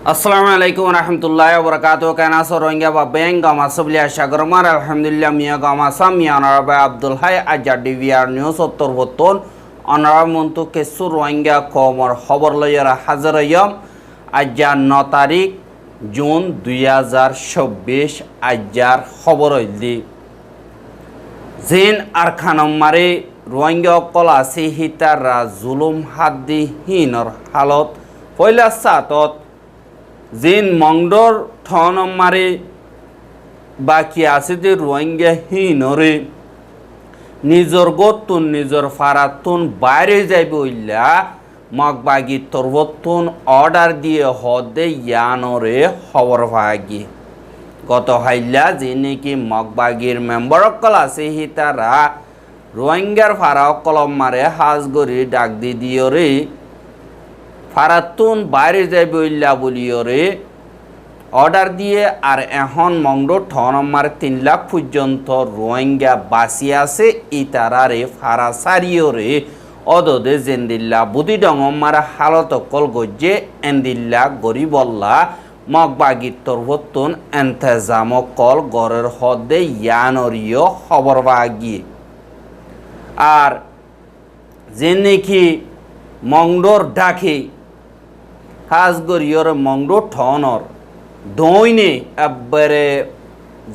আসসালামু আলাইকুম রহমতুল্লাহ বরকাত কেনাসো রোহিঙ্গা বা বেং গামা সবলিয়া সাগরমার আলহামদুলিল্লাহ মিয়া গামা সাম মিয়া অনারাবা আব্দুল হাই আজার ডিভিআর নিউজ উত্তর বর্তন অনারা মন্তু কেসু রোহিঙ্গা কমর খবর লইয়ারা হাজার হইম আজার 9 তারিখ জুন 2024 আজার খবর হইলি জিন আর খানম মারে রোহিঙ্গা অকল আছে হিতারা জুলুম হাদ্দি হিনর হালত পয়লা সাতত জিন মংডর থনম মারে বাকি আছে যে রোহিঙ্গা হিনরে নিজর গতুন নিজর ফারাতুন বাইরে যাইব ইল্লা মগবাগি তরবতুন অর্ডার দিয়ে হদে ইয়ানরে খবর ভাগি গত হাইলা যে নাকি মগবাগির মেম্বার অকল আছে হি তারা রোহিঙ্গার ফারা কলম মারে হাজগরি ডাক দি দিয়রে ফারাতুন বাইরে যাইব ইল্লা বলিয়রে অর্ডার দিয়ে আর এখন মংডো ঠনমার 3 লাখ পর্যন্ত রোহিঙ্গা বাসি আছে ইতারারে ফারা সারিয়রে অদদে জেন্দিল্লা বুদি ডঙমার হালত কল গজ্জে এন্দিল্লা গরিবল্লা মগবাগির তরবতুন এন্তেজাম কল গরের হদে ইয়ানরিয় খবর বাগি আর যে নাকি মংডোর ডাকে হাজগরিয়র মংডো ঠনর দইনে একবারে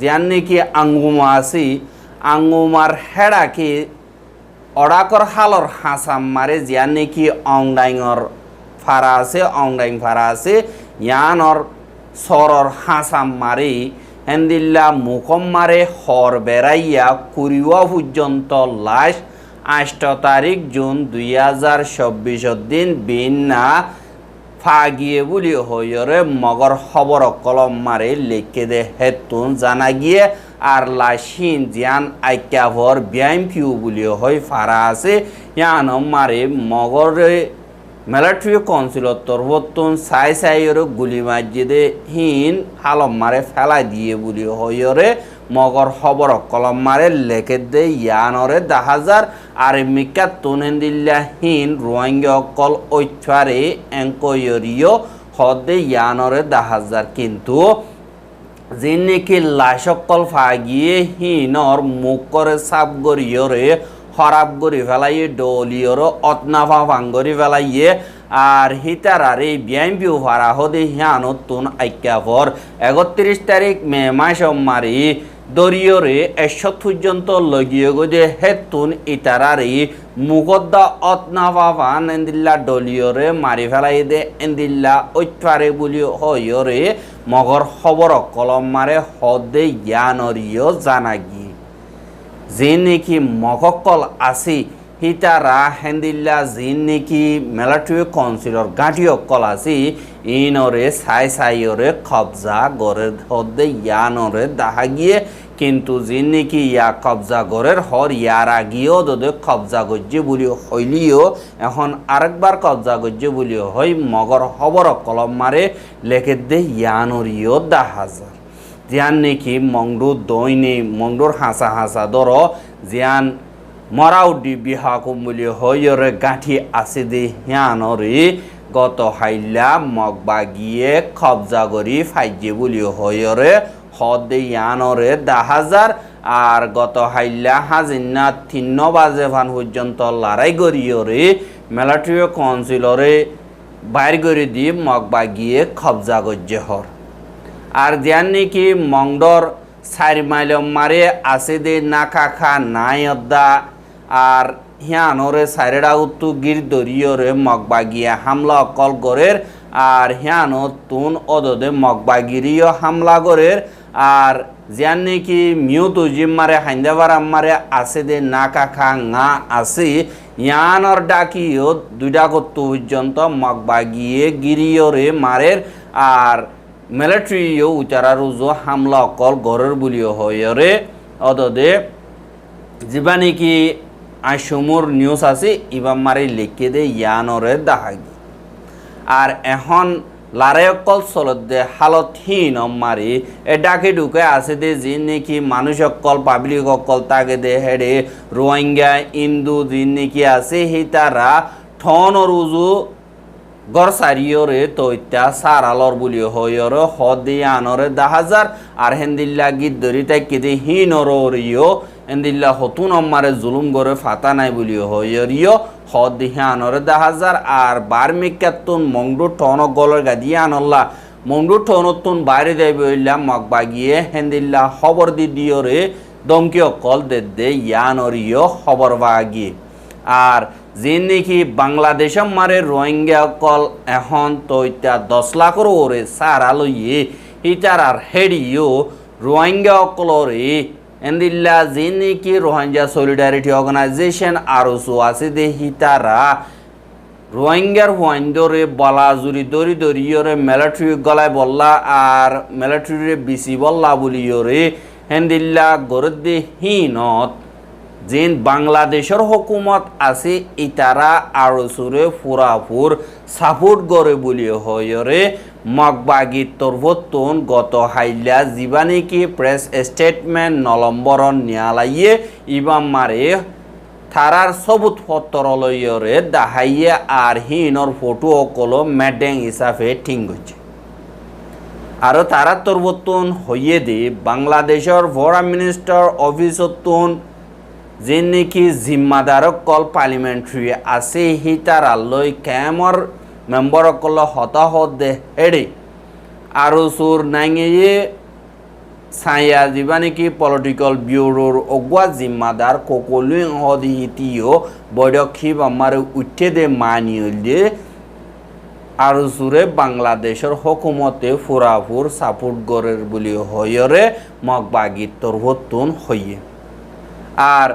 যান নাকি আঙ্গুমা আছি আঙ্গুমার হেড়াকে অড়াকর হালর হাসাম মারে যান নাকি অংডাইঙর ফারা আছে অংডাইং ফারা আছে ইয়ানর সরর হাসাম মারে হেন্দিল্লা মুখম মারে হর বেড়াইয়া কুড়িওয়া পর্যন্ত লাশ 8 তারিখ জুন 2024 দিন বিনা ফাগিয়ে বলি হইরে মগর খবর কলম মারে লিখে দে হেতুন জানা গিয়ে আর লাশিন জিয়ান আইকাভর ব্যায়াম ফিউ বলি হই ফারা আছে ইয়ান মারে মগরে মিলিটারি কাউন্সিলত তরবতুন সাইর গুলি মাজিদে হিন হালম মারে ফেলাই দিয়ে বলি হইরে মগর খবর কলম মারে লেখে দে ইয়ানরে 10,000 আর মিকা তুনেন্দিল্লা হিন রোহিঙ্গা কল ঐচ্ছারে এঙ্কয়রিও হদে ইয়ানরে 10,000 কিন্তু যে নাকি লাশকল ফাগিয়ে হিনর মুখ করে সাপ গরিয়রে খরাব গরি ফেলাইয়ে ডলিয়র অতনাফা ভাঙ্গরি ফেলাইয়ে আর হিতারারে বিএমপি ফারা হদে হিয়ানতুন আইক্যাভর 31 তারিখ মে মাস মারি দরিয়রে 100 পর্যন্ত লগিয়ে গজে হেতুন ইতারারে মুগদ্দা অতনাফা ভান এন্দিল্লা ডলিয়রে মারি ফেলাই দে এন্দিল্লা ঐত্বারে বলি হইয়রে মগর খবর কলম মারে হদে জ্ঞানরিয় জানাগি যে নাকি মগকল আছে হিতারা হেন্দিল্লা যে নাকি মিলিটারি কাউন্সিলর গাঁটি অকল আছে ইনরে সাইরে কবজা গড়ে হদে ইয়ানরে দেখা গিয়ে কিন্তু যে নাকি ইয়া কবজা গড়ের হর ইয়ার আগিয়েও দদে কবজা গজ্জে বলি হইলিও এখন আরেকবার কবজা গজ্জে বলি হই মগর খবর কলম মারে লেখে দে ইয়ানরিও 10,000 জিয়ান নাকি মংডু দইনে মংডুর হাসা হাসা ধর জিয়ান মরাউডি বিহাকুম বলি হইরে গাঁঠি আছে দে হিয়ানরে গত হাইলা মগবাগিয়ে কবজা করি ফাইজে বলি হইরে হদে ইয়ানরে 10,000 আর গত হাইলা হাজিনা 3 বাজে ভান পর্যন্ত লড়াই করিয়রে মিলিটারি কাউন্সিলরে বাইর করে দিয়ে মগবাগিয়ে কবজা গজ্জে হর আর যান নাকি মংডর 4 মাইল মারে আছে দে নাকা খা নাই অদ্দা আর হিয়ানরে সাইরেডা উত্তু গির দরিয়রে মগবাগিয়া হামলা অকল গরের আর হিয়ানতুন অদদে মগবাগিরিও হামলা গরের আর যান নাকি মিউতু জিম মারে হাইন্দাবার মারে আছে দে নাকা খা না আছে ইয়ানর ডাকিও 2টা কত্তু পর্যন্ত মগবাগিয়ে গিরিয়রে মারের আর মিলিটারিও উচারা রুজো হামলা অকল গরের বলিও হইরে অদদে যিবা নাকি আইসমুর নিউজ আছে ইবা মারি লিখে দে ইয়ানরে দাহাগি আর এখন লারে অকল চলত দে হালতহীন মারি এ ডাকে ঢুকে আছে দে যে নাকি মানুষ অকল পাবলিক অকল তাকে দে হেডে রোহিঙ্গা হিন্দু যে নাকি আছে সেই তারা ঠন রুজু গড় সারিয়রে তৈত্যা সারালর বুলি হইয়রে হদি আনরে 10,000 আর হেন্দিল্লা গীত ধরি তাইকিতে হিনরিও হেন্দিল্লা হতুন অম্মারে জুলুম গরে ফাতা নাই বুলি হইয়রিও হদি আনরে 10,000 আর বার্মিকাতুন মংডু টন গলের গাদি আনল্লা মংডু টনতুন বাইরে যাইবে হইলা মগবাগিয়ে হেন্দিল্লা খবর দি দিয়রে দমকি অকল দে ইয়ানরিও খবর বাগিয়ে আর যে নাকি বাংলাদেশ মারে রোহিঙ্গা অকল এখন তো ইত্যা 10 লাখের ওরে সারা লইয়ে ইটার আর হেডিও রোহিঙ্গা অকলরে এন্দিল্লা যে নাকি রোহিঙ্গা সলিডারিটি অর্গানাইজেশন আর আছে দে হিতারা রোহিঙ্গার হুয়াইন্দরে বলা জুরি দরি দরিয়রে মিলিটারি গলায় বললা আর মিলিটারি বিসি বললা বলিয়রে হেন্দিল্লা গরদে হিনত যেন বাংলাদেশের হুকুমত আছে ইতারা আরো সুরে ফুরাফুর সাপোর্ট করে বলি হয়রে মগবাগি তরবতন গত হাইলা জীবানিকি প্রেস স্টেটমেন্ট নলম্বরন নিয়ালাইয়ে ইবাম মারে থারার সবুত পত্র লইয়রে দাহাইয়ে আর হিনর ফটো অকলো মেডেং হিসাবে ঠিক হচ্ছে আর তারা তরবতন হইয়ে দি বাংলাদেশের ফরেন মিনিস্টার অফিসতন যে নাকি জিম্মাদারক কল পার্লিমেন্টারি আছে হিতার লই ক্যামর মেম্বার কল হতাহত দে হেডে আরো সুর নাইয়ে ছায়া যিবা নাকি পলিটিক্যাল ব্যুরোর অগুয়া জিম্মাদার কোকলুইং হদি হিতিও বৈদক্ষিপ আমার উঠে দে মানিয়ে দে আর সুরে বাংলাদেশের হুকুমতে ফুরাফুর সাপোর্ট গরের বলি হইরে মগবাগি তরবতুন হইয়ে আর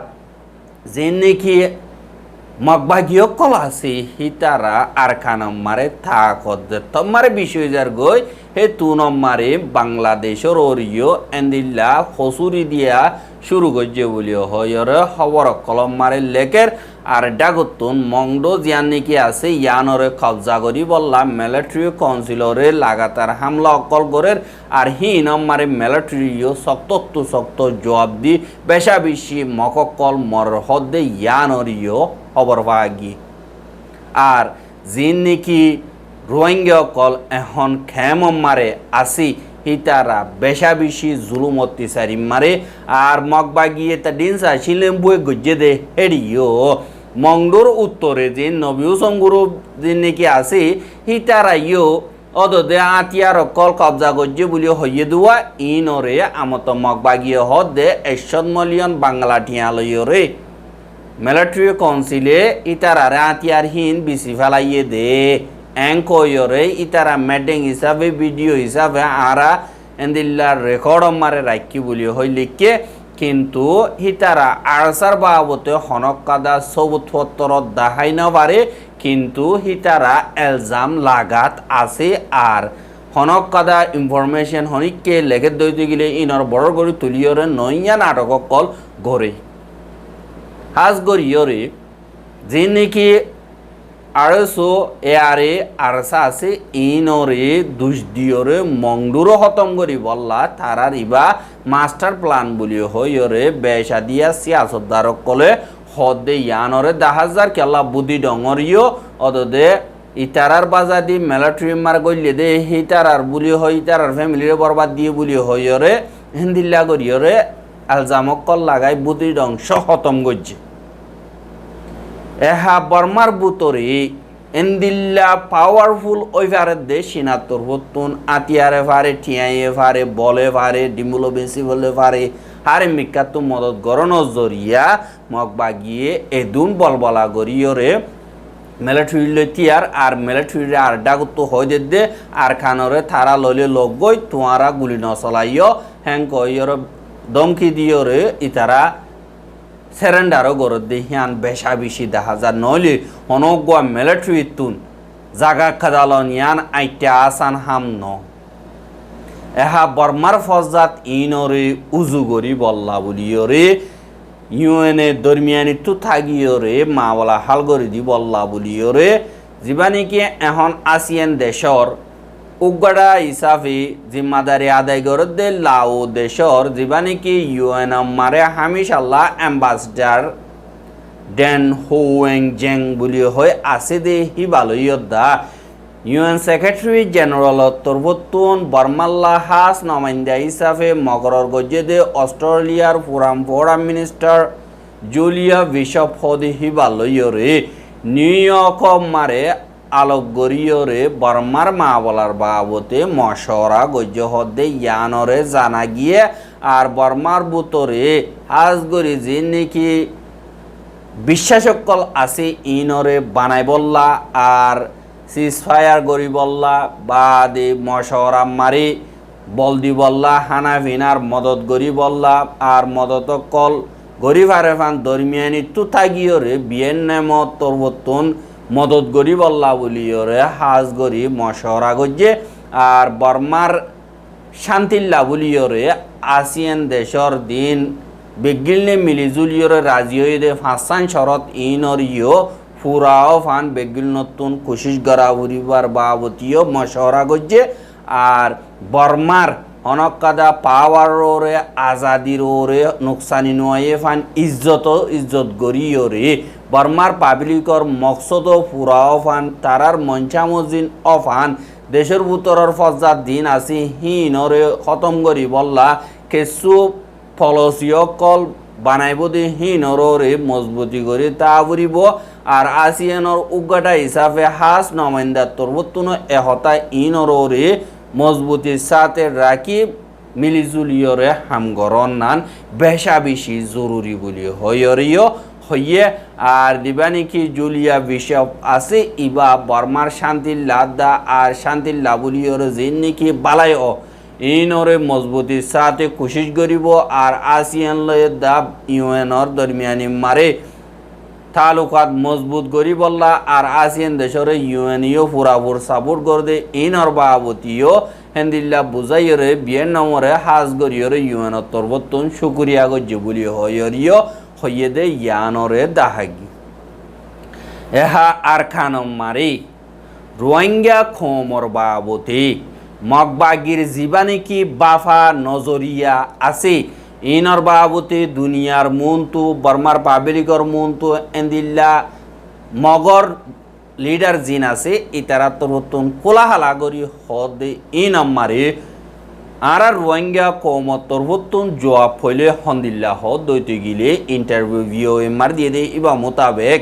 যে নাকি মগবাগীয় কল আছে হিতারা আর খানম্মারে থাকত তোমারে 20,000 গই হে তু নম্মারে বাংলাদেশের ওরিও এন্দিল্লা হসুরি দিয়া শুরু করছে বলি হয়রে খবর কলম মারে লেকের আর ডাগতুন মংডো জিয়ান নাকি আছে ইয়ানরে কবজা করি বললা মিলিটারি কাউন্সিলরে লাগাতার হামলা অকল গরের আর হি নম্মারে মিলিটারিও শক্ত জবাব দি বেশা বেশি মককল মর হদ্দে ইয়ানরিও খবর পাগি আর জিন নাকি রোহিঙ্গা অকল এখন খেম মারে আসি হিতারা বেশা বেশি জুলুম অত্যাচারী মারে আর মগবাগিয়ে তা ডিনসা শিলেম বই গজ্জে দে হেডিও মংডোর উত্তরে যে নবীয় সংগুরু যে নাকি আছে হিতারাইও অদদে আতিয়ার কল কবজা গজ্জে বলি হইয়ে দেওয়া ইনরে আমত মগবাগিয়ে হদ দে 100 মিলিয়ন বাংলা টিয়া লইরে মিলিটারি কাউন্সিলে ইতারারে আতিয়ারহীন বিসি ফেলাইয়ে দে এঙ্কয়রে ইতারা মেডিং হিসাবে ভিডিও হিসাবে আরা এন্দিল্লার রেকর্ড মারে রাখি বলি হইলিকে কিন্তু হিতারা আরসার বাবতে হনক কাদা সবুত পত্র দেখাই না পারে কিন্তু হিতারা এলজাম লাগাত আছে আর হনক কাদা ইনফরমেশন হনিককে লেখে দইতে গেলে ইনর বড় করে তুলিয়রে নইয়া নাটক কল গড়ে হাজ গড়িয়রে যে নাকি আরসো এয়ারে আরসা আছে ইনরে দুষ দিয়রে মংডুরো হতম করি বললা তারার ইবা মাস্টার প্ল্যান বলি হইরে বেশা দিয়া সিয়াসতদারক কলে হদে ইয়ানরে 10,000 কেলা বুদ্ধি ডঙরিও অদদে ইতারার বাজাদি মিলিটারি মার গইলে দে হিতারার বুলি হয় ইতারার ফ্যামিলিরে বরবাদ দিয়ে বুলি হইরে হিন্দিল্লা করিয়রে আলজামক কল লাগাই বুদ্ধি ডংস হতম গজ্জে এহা বর্মার বুতরে এন্দিল্লা পাওয়ারফুল ওইভারে দে সিনাতর হতুন আতিয়ারে ফারে ঠিয়াইয়ে ফারে বলে ফারে ডিমুলো বেশি বলে ফারে হারে মিকাতু মদত গরণ জরিয়া মগবাগিয়ে এদুন বলবলা গরিয়রে মিলিটারি তিয়ার আর মিলিটারি আর ডাগুত হয়ে দে আর খানরে থারা লইলে লগ গই তোমারা গুলি নচলাইও হ্যাং কইয়র দমকি দিয়রে ইতারা সেরেন্ডারও গরত দেহিয়ান বেশা বেশি 10,000 নইলে অনগুয়া মিলিটারি তুন জাগা খাদালন ইয়ান আইটা আসান হাম ন এহা বর্মার ফজাত ইনরে উজুগরি বল্লা বলিয়রে ইউএনএ দরমিয়ানি তু থাকিয়রে মাওলা হালগরি দি বল্লা বলিয়রে জীবানিকে এখন আসিয়ান দেশর উগড়া হিসাবে জিম্মাদারি আদায় করে দে লাও দেশর জীবানিকি ইউএন মারে হামিশাল্লাহ অ্যাম্বাসডার ডেন হোয়েং জেং বলি হয় আছে দে হিবালয়দা ইউএন সেক্রেটারি জেনারেল তরবতুন বর্মাল্লা হাস নমাইন্দা হিসাবে মগরর গজ্জেদে অস্ট্রেলিয়ার ফোরাম মিনিস্টার জুলিয়া বিশপ হদি হিবালয়রে নিউ ইয়র্ক মারে আলোকগরিয়রে বর্মার মা বলার বাবতে মশরা গজ্জ হদে ইয়ানরে জানা গিয়ে আর বর্মার বুতরে হাজগরি যে নাকি বিশ্বাসকল আছে ইনরে বানাই বললা আর সিজফায়ার গরি বললা বা দে মশরা মারি বলদি বললা হানা ভিনার মদত গরি বললা আর মদত কল গরিব আরেফান দরমিয়ানি তুথাগিয়রে বিয়ের নেম তরবতন মদত গরি বললা বলিয়রে হাজ গরি মশরা গজ্জে আর বর্মার শান্তিল্লা বলিয়রে আসিয়ান দেশর দিন বেগিলনে মিলিজুলিয়রে রাজি হয়ে দে ফাঁসান শরৎ ইনর ইয় ফুরাও ফান বেগিল নতুন কোশিশ করা উড়িবার বাবতীয় মশরা গজ্জে আর বর্মার অনকাদা পাওয়ারে আজাদির ওরে নোকসানি নয়ে ফান ইজ্জত গরিয়রে বর্মার পাবলিকর মকসদ ফুরাও ফান তারার মঞ্চামজিন অফান দেশের ভিতরের ফজার দিন আসি হিনরে খতম করি বললা কেসু ফলসীয় কল বানাইব দে হিনরে মজবুতি করে তা বুড়িব আর আসিয়ানর উগাটা হিসাবে হাস নমাইন্দা তরবতুন এহতা ইনরে মজবুতির সাথে রাখি মিলিজুলিয়রে হামগরন নান বেশা বেশি জরুরি বলি হইয়রিও হইয়ে আর দিবানি কি জুলিয়া বিশপ আছে ইবা বর্মার শান্তির লাদা আর শান্তির লাবুলিয়র যেন নাকি বালাই ইনরে মজবুতির সাথে কোশিশ করিব আর আসিয়ান লয়ে দাব ইউএনর দরমিয়ানি মারে তালুকাত মজবুত করি বললা আর আসিয়ান দেশরে ইউএনইও পুরাপুর সাপোর্ট করে দে ইনর বাবতীয় হেন্দিল্লা বুঝাইরে বিয়ের নম্বরে হাজ গরিয়রে ইউএনর তরবতন শুকুরিয়া গজ্জে বলি হইয়রিও হইয়ে দে ইয়ানরে দাহাগি এহা আর খানম মারি রোহিঙ্গা খোমর বাবতী মগবাগির জীবানে কি বাফা নজরিয়া আছে ইনর বাবতে দুনিয়ার মন্তু বর্মার পাবলিকর মন্তু এন্দিল্লা মগর লিডার জিন আছে ইতারা তরতুন কোলাহালা গরি হদে ইন আমারে আর রোহিঙ্গা কৌমত তরতুন জবাব ফলে হন্দিল্লা হদ দইতে গিলে ইন্টারভিউ ভিও মার দিয়ে দে ইবা মোতাবেক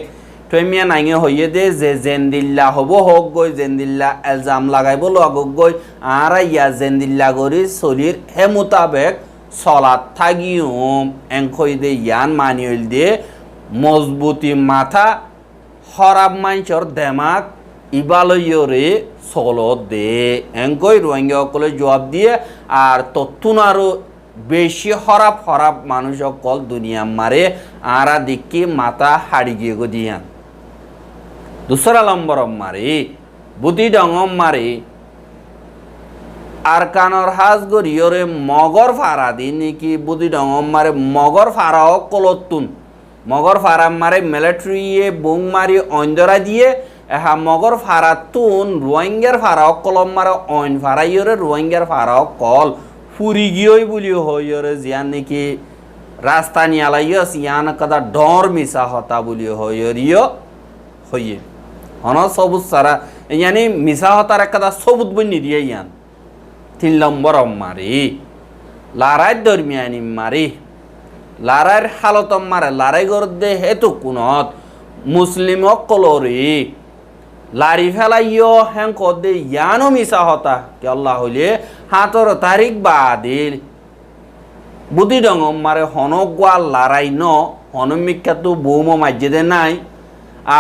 টমিয়া নাইঙে হইয়ে দে যে জেন্দিল্লা হব হোক গই জেন্দিল্লা এলজাম লাগাইব লগক গই আর ইয়া জেন্দিল্লা গরি চলির হে মোতাবেক সলাত থাকিও এংখই দে ইয়ান মানিয়ল দে মজবুতি মাথা খরাব মাঞ্চর দেমাক ইবালয়রে চলত দে এংকই রোহিঙ্গা সকলে জবাব দিয়ে আর তথ্যন আরো বেশি খরাব মানুষ সকল দুনিয়া মারে আরা দিকে মাথা হাড়ি গিয়ে গো দিয়ান দুসরা নম্বর মারে বুদ্ধি ডঙম মারে আর কানর হাজ গরিয়রে মগর ফারা দি নাকি বুদ্ধি ডঙম মারে মগর ফারাও কলতুন মগর ফারা মারে মিলিটারিয়ে বুং মারি অন্দরা দিয়ে এহা মগর ফারাতুন রোহিঙ্গার ফারাও কলম মারে অইন ফারাইয়রে রোহিঙ্গার ফারাও কল ফুরি গিয়েই বলি হইয়রে জিয়ান নাকি রাস্তা নিয়ালাইয় সিয়ান কাদা ডর মিশা হতা বলি হইয়রিয় হইয়ে হন সবুজ সারা ইয়ানি মিশা হতার একটা সবুজ বনি দিয়ে ইয়ান 3 নম্বর মারি লারাই দরমিয়ানি মারি লারাইর হালত মারে লারাই গরদে হেতু কুনত মুসলিম কলরি লারি ফেলাইও হ্যাং কদে ইয়ানো মিশা হতা কে আল্লাহ হইলে হাতর তারিখ বাদিল বুদ্ধি ডঙ মারে হনগুয়া লারাই ন হনমিকাতু বৌম মাজ্জেদে নাই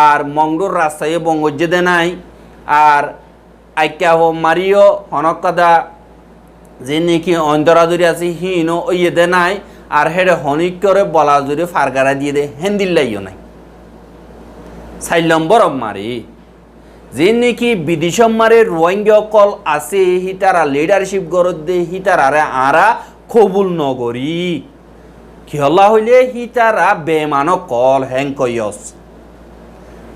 আর মংডুর রাস্তায় বঙ্গজ্জেদে নাই আর আইকা মারিও হনকাদা যে নাকি অন্তরাজুরি আছে হিনো ওইয়ে দে নাই আর হেডে হনিক করে বলা জুড়ে ফারগারা দিয়ে দে হেন্দিল্লাইও নাই 4 নম্বর মারি যে নাকি বিদেশ মারে রোহিঙ্গা কল আছে হিতারা লিডারশিপ গরত দে হিতারারে আরা কবুল নগরী খেলা হইলে হিতারা বেমানো কল হেঙ্কয়স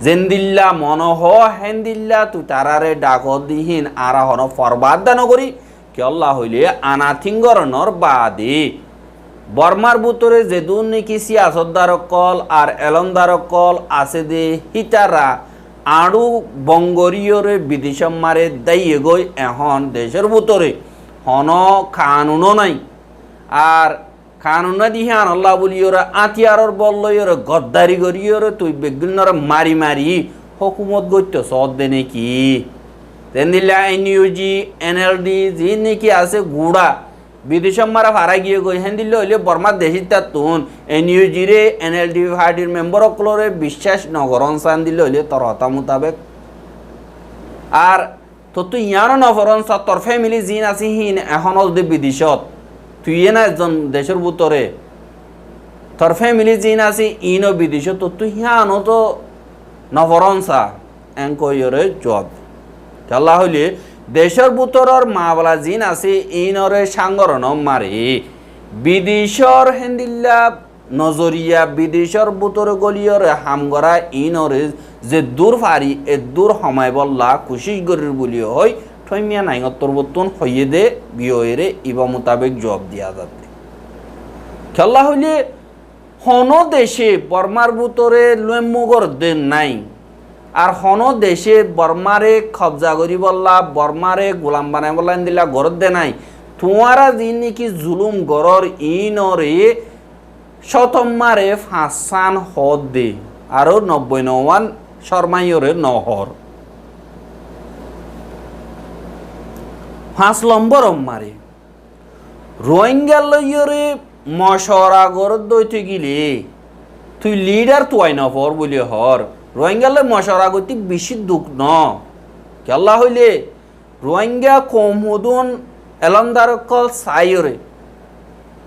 জেন্দিল্লা মনহ হেন্দিল্লা তু তারারে ডাক দিহীন আরা হন ফরবাদ নগরী কেল্লা হইলে আনাথিঙ্গরণর বাদে বর্মার বুতরে যেদুন নাকি সিয়াসতদার কল আর এলমদার কল আছে দে হিতারা আড়ু বঙ্গরীয়রে বিদেশম মারে দাইয়ে গই এখন দেশের ভিতরে হন কানুনও নাই আর কানুনা দিহে আনল্লা বলি ওরা আতিয়ারর বলল ওরা গদ্দারি করি ওরা তুই বেগুনরা মারি মারি হকুমত গত্য সদ দে নাকি তেন দিলে এনইউজি এনএলডি যি নাকি আছে গুড়া বিদেশম মারা ভাড়া গিয়ে গই হেন দিলে হইলে বর্মার দেশিত তার তুন এনইউজি রে এনএলডি পার্টির মেম্বার অকলরে বিশ্বাস নগরণ চান দিলে হইলে তোর হতা মোতাবেক আর তো তুই ইয়ানো নগরণ চা তোর ফ্যামিলি জিন আছে হিন এখন যদি বিদেশত তুই না একজন দেশের ভিতরে তোর ফ্যামিলি জিন আছে ইনও বিদেশত তো তুই হিয়ানো তো নগরণ চা এঙ্করে জব খেলা হইলে দেশের ভিতরের মা বলা জিন আছে ইনরে সাংগরণ মারি বিদেশর হেন্দিল্লা নজরিয়া বিদেশর ভিতরে গলিয়রে হামগরা ইনরে যে দূর ফারি এ দূর সময় বললা কুশিস গরির বলি হয় ঠমিয়া নাইঙত্তর বর্তন হইয়ে দে বিয়েরে ইবা মোতাবেক জব দিয়া যাতে খেলা হইলে হন দেশে বর্মার ভিতরে লেমুগর দেন নাই আর হন দেশে বর্মারে কবজা করি বললা বর্মারে গোলাম বানাই বললা দিলা গরত দে নাই তোমারা যি নাকি জুলুম গরর ইনরে শতম্মারে ফাঁসান হদ দে আরো ৯০ শর্মাইয়রে নহর ৫ নম্বর মারে রোহিঙ্গা লইয়রে মশরা গরত দইতে গিলে তুই লিডার তুয়াই নফর বলি হর রোহিঙ্গালে মশরা গতি বেশি দুঃখ ন কেল্লা হইলে রোহিঙ্গা কমহুদুন এলন্দার কল সাইরে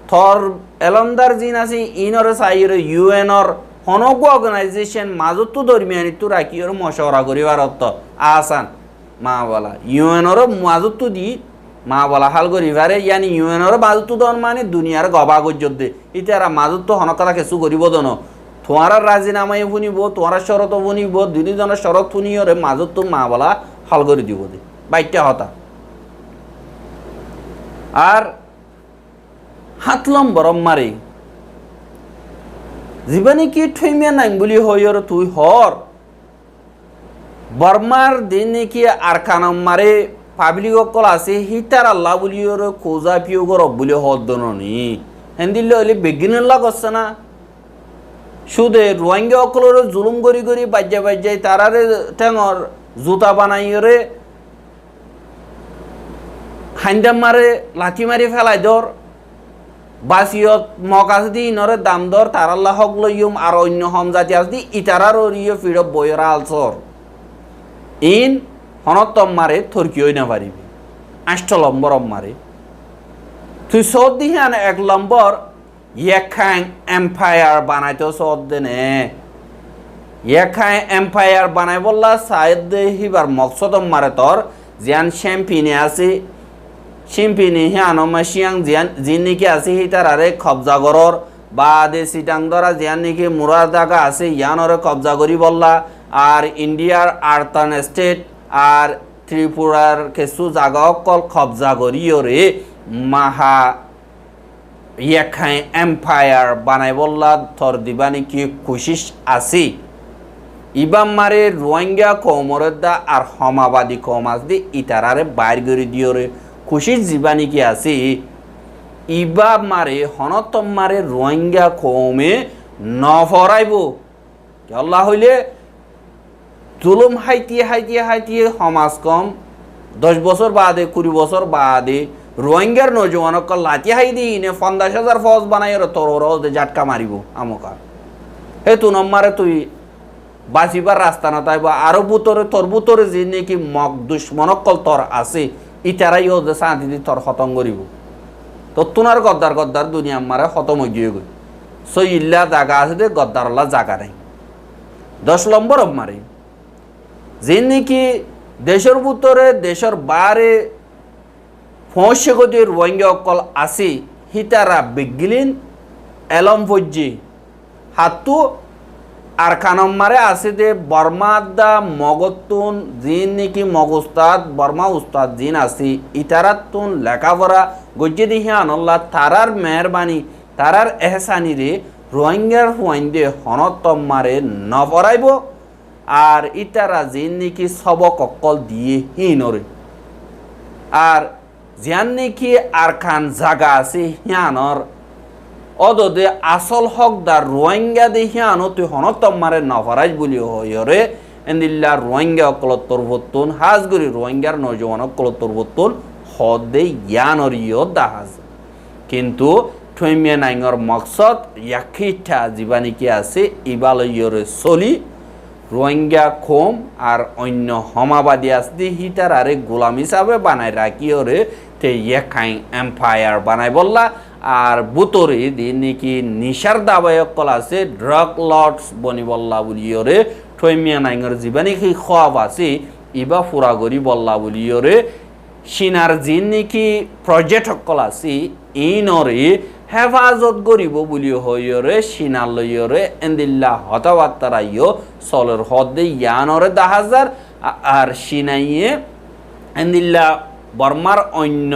থর এলন্দার জিন আছে ইনরে সাইরে ইউএনর হনগ অর্গানাইজেশন মাজতো দরমিয়ানি তো রাখি ওর মশরা করিবার অর্থ আসান মা বলা ইউএনর মাজতো দি মা বলা হাল করিবারে ইয়ানি ইউএনর মাজতো দন মানে দুনিয়ার গবা গজ্জত দে ইতারা মাজতো হনকতা কিছু করিব দন তোমারা রাজিনামাই শুনিব তোমার শরত শুনিব দুজনের শরত শুনিয়রে মাজত তো মা বলা হাল করে দিব দে বাইটা হতা আর ৭ নম্বর মারে জীবনে কি ঠইমিয়া নাই বলি হইর তুই হর বর্মার দিন নাকি আর কানম মারে পাবলিক অকল আছে হিতার আল্লাহ বলি কোজা পিও গরব বলি হদনি হেন্দিল হইলে বেগিনুল্লাহ করছে না সুদে রোহিঙ্গা অকলরে জুলুম করি করি বাজ্যা বাজ্যাই তারারে ঠেঙর জুতা বানাইরে হাইন্দাম মারে লাঠি মারি ফেলাই দর বাসিয়ত মকাজ দি ইনরে দাম দর তারাল্লাহ হক লইম আর অন্য হম জাতি আস দি ইতারার ওরিয়ে ফির বইরা আলসর ইন হনতম মারে থরকিও না পারিবি ৮ নম্বর মারে তুই সদ দিহান ১ নম্বর ইয়াখাং এম্পায়ার বানাইতো সদ দেনে ইয়াখাং এম্পায়ার বানাই বললা সাইদ হিবার মকসদম মারে তোর জিয়ান শ্যাম্পিনে আছে শিম্পিনি হিয়ানমা শিয়াং জিয়ান জিন নাকি আছে হিতারারে কবজা গরর বা দে সিটাং ধরা জিয়ান নাকি মুরার জায়গা আছে ইয়ানরে কবজা করি বললা আর ইন্ডিয়ার আর্থান স্টেট আর ত্রিপুরার কিছু জায়গা অকল কবজা করিওরে মাহা ইয়াখাই এম্পায়ার বানাই বললা থর দিবা নাকি কোশিশ আছে ইবাম মারে রোহিঙ্গা কৌমরদা আর হমাবাদী কৌম আসদি ইতারারে বাইর করে দিওরে খুশির জীবানী কি আছে ইবা মারে হনতম মারে রোহিঙ্গা কৌমে নফরাইব আল্লাহ হইলে জুলুম হাইতিয়ে হাইতিয়ে হাইতিয়ে সমাজ কম 10 বছর বাদে 20 বছর বাদে রোহিঙ্গার নজওয়ানক লাতি হাই দি নে ৫০,০০০ ফৌজ বানাই তোর জাটকা মারিব আমকা হে তু নম্বরে তুই বাঁচিবার রাস্তা না তাইবা আরো বুতরে তোর বুতরে যে নাকি মক দুশ্মনকল তোর আছে ইতারাই ও শান্তি দি তোর খতম করিব তো তোনার গদ্দার দুনিয়া মারে খতম হয়ে গিয়ে গই সই ইল্লা জায়গা আছে দে গদ্দারলা জায়গা নাই 10 নম্বর মারে যে নাকি দেশের ভিতরে দেশের বাইরে ফৌসে গতি রোহিঙ্গা অকল আছে হিতারা বিগলিন এলম ফজ্জি হাতু আর কানম মারে আছে যে বর্মাদা মগতুন জিন নাকি মগস্তাদ বর্মা উস্তাদ জিন আছে ইতারাতুন লেখাপড়া গজ্জে দিহি আনল্লাহ তারার মেহরবানি তারার এহসানি রে রোহিঙ্গার হুয়াইন্দে হনতম মারে নপরাইব আর ইতারা জিন নাকি সবক অকল দিয়ে হিনরে আর জিয়ান নাকি আর খান জাগা আছে হিয়ানর অদদে আসল হকদার রোহিঙ্গা দে হিয়ানো তুই হনতমারে নফরাজ বলি হয়রে এন্দিল্লা রোহিঙ্গা অকলত্তর ভত্তুন হাজগুড়ি রোহিঙ্গার নজওয়ান অকলত্তর ভত্তুন হদে জ্ঞানর দাহাজ কিন্তু থৈমিয়া নাইঙর মকসদ ইয়াখিটা জীবানিকে আছে ইবালয়রে চলি রোহিঙ্গা খোম আর অন্য হমাবাদী আসদি হিটার আরে গোলাম হিসাবে বানাই রাখিওরে তে ইয়াখাই এম্পায়ার বানাই বললা আর বুতরে দিন নাকি নিশার দাবায়কল আছে ড্রাগ লর্ডস বনি বললা বলিওরে থৈমিয়া নাইঙর জীবানিকে খোয়াব আছে ইবা ফুরাগরি বললা বলিওরে সিনার জিন নাকি প্রজেক্ট সকল আছে ইনরে হেফাজত করিব বলি হইরে সিনার লইরে এন্দিল্লা হতাবার্তারাইও সলের হদে ইয়ানরে 10,000 আর সিনাইয়ে এন্দিল্লা বর্মার অন্য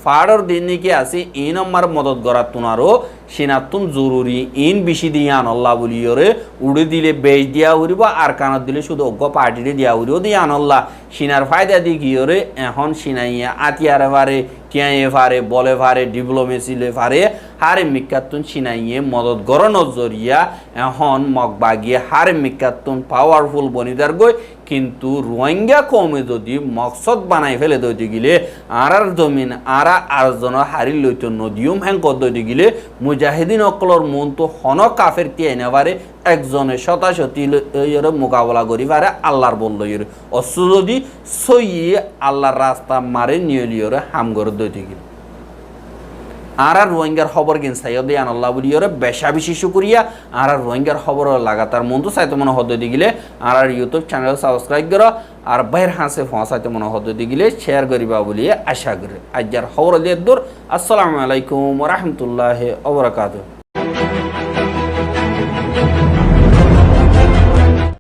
ফাড়র দিন নাকি আছে ইন আমার মদত করার তুনারও সিনাতুন জরুরি ইন বেশি দিয়ে আনল্লা বলিওরে উড়ে দিলে বেশ দিয়া উড়িব আর কানত দিলে শুধু অজ্ঞ পার্টিতে দিয়া উড়িও দিয়ে আনল্লা সিনার ফায়দা দি গিয়রে এখন সিনাইয়া আতিয়ারে ফারে টিয়াইয়ে ফারে বলে ফারে ডিপ্লোমেসিলে ফারে হারে মিকাতুন সিনাইয়ে মদত গরণর জরিয়া এখন মগবাগিয়ে হারে মিকাতুন পাওয়ারফুল বনিদার গই কিন্তু রোহিঙ্গা কমে যদি মকসদ বানাই ফেলে দইতে গিলে আর জমিন আর জন হারি লইত নদীয়ম হ্যাঙ্ক দইতে গিলে মুজাহিদিন অকলর মন তো হন কাফের তিয়াই নেবারে একজনে শতাশতি মোকাবেলা করি পারে আল্লাহর বলল অস্ত্র যদি সইয়ে আল্লাহর রাস্তা মারে নিয়ে লিওরে হাম করে দইতে গিলে আর রোহিঙ্গার খবর কিন সাইয়দ ইয়ান আল্লাহ বলিওরে বেশা বেশি শুকরিয়া আর রোহিঙ্গার খবর লাগাতার মন তো চাইতে মনে হদ দিগিলে আর ইউটিউব চ্যানেল সাবস্ক্রাইব করো আর বাইর হাসে ফসাইতে মনে হদ দিগিলে শেয়ার করিবা বলিয়ে আশা করি আজ্জার খবর দিয়ে দূর আসসালামু আলাইকুম ওয়া রাহমাতুল্লাহি ওয়া বারাকাতুহু।